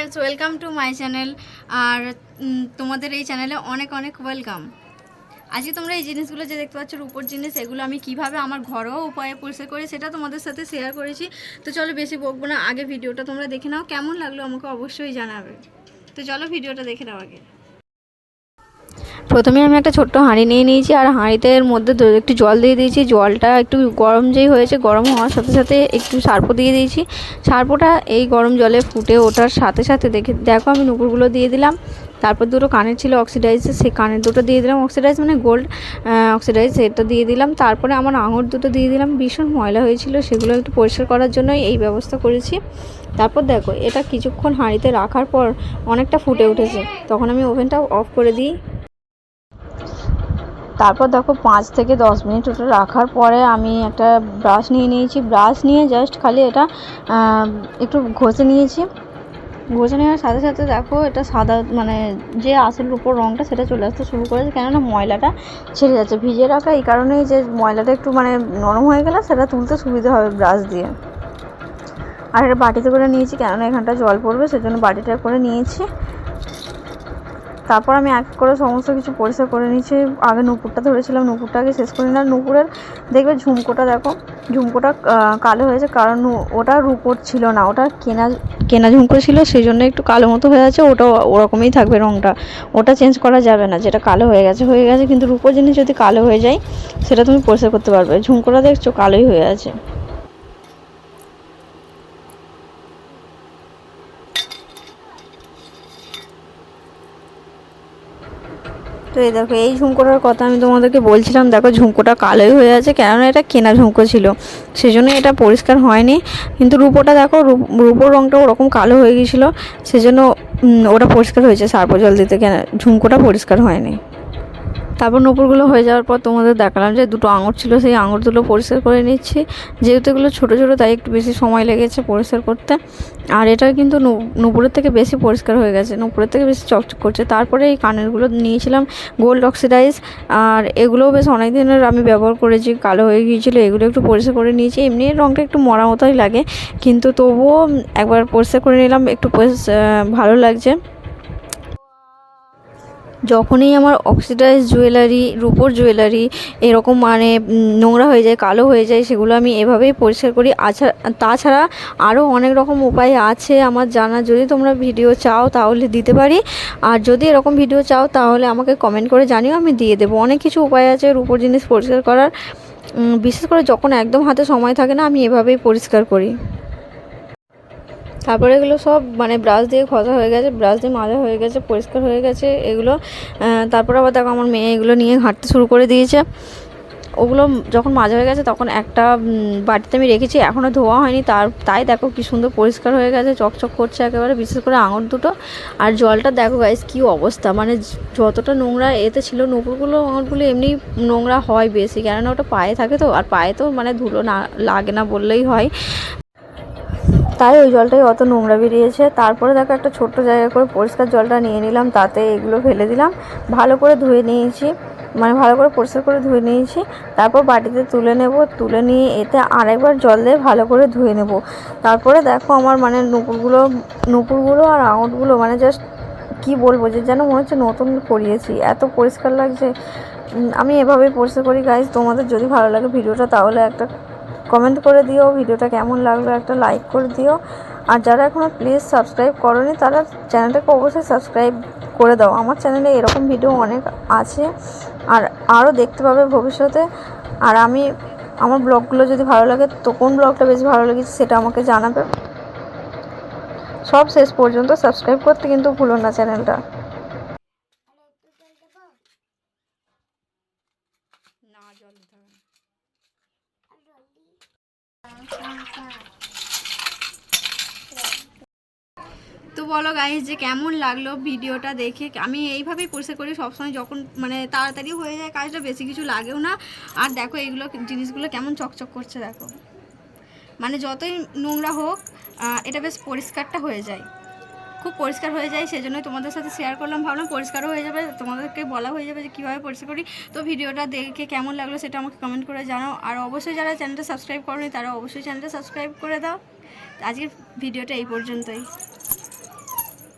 Viewers, welcome to my channel. আর তোমাদের এই চ্যানেলে অনেক অনেক ওয়েলকাম। আজকে তোমরা এই জিনিসগুলো যে দেখতে পাচ্ছ রূপোর জিনিস, এগুলো আমি কিভাবে আমার ঘরোয়া উপায়ে পরিষ্কার করি সেটা তোমাদের সাথে শেয়ার করেছি। তো চলো বেশি বকবো না, আগে ভিডিওটা তোমরা দেখে নাও, কেমন লাগলো আমাকে অবশ্যই জানাবে। তো চলো ভিডিওটা দেখে নাও। আগে প্রথমে আমি একটা ছোট্ট হাঁড়ি নিয়ে নিয়েছি, আর হাঁড়িতে এর মধ্যে একটু জল দিয়ে দিয়েছি। জলটা একটু গরম যেই হয়েছে, গরম হওয়ার সাথে সাথে একটু সার্পো দিয়ে দিয়েছি। সার্পোটা এই গরম জলে ফুটে ওঠার সাথে সাথে দেখো আমি নুপুরগুলো দিয়ে দিলাম। তারপর দুটো কানের ছিল অক্সিডাইজ, সেই কানের দুটো দিয়ে দিলাম। অক্সিডাইজ মানে গোল্ড অক্সিডাইজ, সেটা দিয়ে দিলাম। তারপরে আমার আঙুর দুটো দিয়ে দিলাম। ভীষণ ময়লা হয়েছিল, সেগুলো একটু পরিষ্কার করার জন্যই এই ব্যবস্থা করেছি। তারপর দেখো এটা কিছুক্ষণ হাঁড়িতে রাখার পর অনেকটা ফুটে উঠেছে, তখন আমি ওভেনটা অফ করে দিই। তারপর দেখো 5 থেকে 10 মিনিট ওটা রাখার পরে আমি একটা ব্রাশ নিয়ে নিয়েছি। ব্রাশ নিয়ে জাস্ট খালি এটা একটু ঘষে নিয়েছি। ঘষে নেওয়ার সাথে সাথে দেখো এটা সাদা, মানে যে আসল রূপোর রঙটা সেটা চলে আসতে শুরু করেছে, কেননা ময়লাটা ছেড়ে যাচ্ছে। ভিজিয়ে রাখা এই কারণেই যে ময়লাটা একটু মানে নরম হয়ে গেলে সেটা তুলতে সুবিধা হবে ব্রাশ দিয়ে। আর এটা বাটিতে করে নিয়েছি, কেননা এখানটা জল পড়বে, সেজন্য বাটিটা করে নিয়েছি। তারপর আমি এক করে সমস্ত কিছু পরিষ্কার করে নিয়েছি। আগে নুপুরটা ধরেছিলাম, নুপুরটাকে শেষ করে নিলাম। নুপুরের দেখবে ঝুমকোটা, দেখো ঝুমকোটা কালো হয়েছে, কারণ ওটা রূপোর ছিল না, ওটা কেনা ঝুমকো ছিল, সেই জন্য একটু কালো মতো হয়ে আছে। ওটা ওরকমই থাকবে রঙটা, ওটা চেঞ্জ করা যাবে না। যেটা কালো হয়ে গেছে, কিন্তু রূপোর জিনিস যদি কালো হয়ে যায় সেটা তুমি পরিষ্কার করতে পারবে। ঝুমকোটা দেখছো কালোই হয়ে আছে। তো এই দেখো এই ঝুমকোটার কথা আমি তোমাদেরকে বলছিলাম, দেখো ঝুমকোটা কালোই হয়ে আছে, কেননা এটা কেনা ঝুমকো ছিল, সেজন্য এটা পরিষ্কার হয়নি। কিন্তু রূপোটা দেখো, রূপোর রঙটা ওরকম কালো হয়ে গিয়েছিলো, সেজন্য ওটা পরিষ্কার হয়েছে সার্পো জল দিতে, কেন ঝুমকোটা পরিষ্কার হয়নি। তারপর নুপুরগুলো হয়ে যাওয়ার পর তোমাদের দেখালাম যে দুটো আঙুর ছিল, সেই আঙুর দুটো পরিষ্কার করে নিচ্ছি। যেহেতু এগুলো ছোটো ছোটো, তাই একটু বেশি সময় লেগেছে পরিষ্কার করতে। আর এটা কিন্তু নুপুরের থেকে বেশি পরিষ্কার হয়ে গেছে, নুপুরের থেকে বেশি চকচক করছে। তারপরে এই কানেরগুলো নিয়েছিলাম গোল্ড অক্সিডাইজ, আর এগুলোও বেশ অনেক দিনের আমি ব্যবহার করেছি, কালো হয়ে গিয়েছিলো, এগুলো একটু পরিষ্কার করে নিয়েছি। এমনি রঙটা একটু মরা মতোই লাগে, কিন্তু তবুও একবার পরিষ্কার করে নিলাম, একটু ভালো লাগছে। যখনই আমার অক্সিডাইজ জুয়েলারি, রূপোর জুয়েলারি এরকম মানে নোংরা হয়ে যায়, কালো হয়ে যায়, সেগুলো আমি এভাবেই পরিষ্কার করি। তাছাড়া আরও অনেক রকম উপায় আছে আমার জানা, যদি তোমরা ভিডিও চাও তাহলে দিতে পারি। আর যদি এরকম ভিডিও চাও তাহলে আমাকে কমেন্ট করে জানিও, আমি দিয়ে দেবো। অনেক কিছু উপায় আছে রূপোর জিনিস পরিষ্কার করার। বিশেষ করে যখন একদম হাতে সময় থাকে না, আমি এভাবেই পরিষ্কার করি। তারপরে এগুলো সব মানে ব্রাশ দিয়ে ঘষা হয়ে গেছে, ব্রাশ দিয়ে মাজা হয়ে গেছে, পরিষ্কার হয়ে গেছে এগুলো। তারপর আবার দেখো আমার মেয়ে এগুলো নিয়ে ঘাঁটতে শুরু করে দিয়েছে। ওগুলো যখন মাজা হয়ে গেছে তখন একটা বাটিতে আমি রেখেছি, এখনও ধোয়া হয়নি। তাই দেখো কি সুন্দর পরিষ্কার হয়ে গেছে, চকচক করছে একেবারে, বিশেষ করে আঙুর দুটো। আর জলটা দেখো গাইস কী অবস্থা, মানে যতটা নোংরা এতে ছিল। নুপুরগুলো আঙুরগুলো এমনি নোংরা হয় বেশি, কেননা ওটা পায়ে থাকে তো, আর পায়ে তো মানে ধুলো না লাগে না বললেই হয়, তাই ওই জলটাই অত নোংরা বেরিয়েছে। তারপরে দেখো একটা ছোট্ট জায়গা করে পরিষ্কার জলটা নিয়ে নিলাম, তাতে এগুলো ফেলে দিলাম, ভালো করে ধুয়ে নিয়েছি, মানে ভালো করে পরিষ্কার করে ধুয়ে নিয়েছি। তারপর বাটিতে তুলে নেব, তুলে নিয়ে এতে আরেকবার জল দিয়ে ভালো করে ধুয়ে নেব। তারপরে দেখো আমার মানে নুপুরগুলো আর আঙুরগুলো মানে জাস্ট কী বলবো, যে যেন মনে হচ্ছে নতুন করিয়েছি, এত পরিষ্কার লাগছে। আমি এভাবেই পরিষ্কার করি গাইজ। তোমাদের যদি ভালো লাগে ভিডিওটা তাহলে একটা কমেন্ট করে দিও, ভিডিওটা কেমন লাগলো একটা লাইক করে দিও। আর যারা এখনও প্লিজ সাবস্ক্রাইব করোনি তারা চ্যানেলটাকে অবশ্যই সাবস্ক্রাইব করে দাও। আমার চ্যানেলে এরকম ভিডিও অনেক আছে, আর আরও দেখতে পাবে ভবিষ্যতে। আর আমার ব্লগগুলো যদি ভালো লাগে, তো কোন ব্লগটা বেশি ভালো লেগেছে সেটা আমাকে জানাবে। সব শেষ পর্যন্ত সাবস্ক্রাইব করতে কিন্তু ভুলো না চ্যানেলটা। তো বলো গাইস যে কেমন লাগলো ভিডিওটা দেখে। আমি এইভাবেই পরিষ্কার করি সবসময়, যখন মানে তাড়াতাড়ি হয়ে যায় কাজটা, বেশি কিছু লাগেও না। আর দেখো এইগুলো জিনিসগুলো কেমন চকচক করছে, দেখো মানে যতই নোংরা হোক এটা বেশ পরিষ্কারটা হয়ে যায়, খুব পরিষ্কার হয়ে যায়। সেই জন্যই তোমাদের সাথে শেয়ার করলাম, ভাবলাম পরিষ্কারও হয়ে যাবে, তোমাদেরকে বলা হয়ে যাবে যে কীভাবে পরিষ্কার করি। তো ভিডিওটা দেখে কেমন লাগলো সেটা আমাকে কমেন্ট করে জানাও। আর অবশ্যই যারা চ্যানেলটা সাবস্ক্রাইব করোনি তারা অবশ্যই চ্যানেলটা সাবস্ক্রাইব করে দাও। আজকের ভিডিওটা এই পর্যন্তই।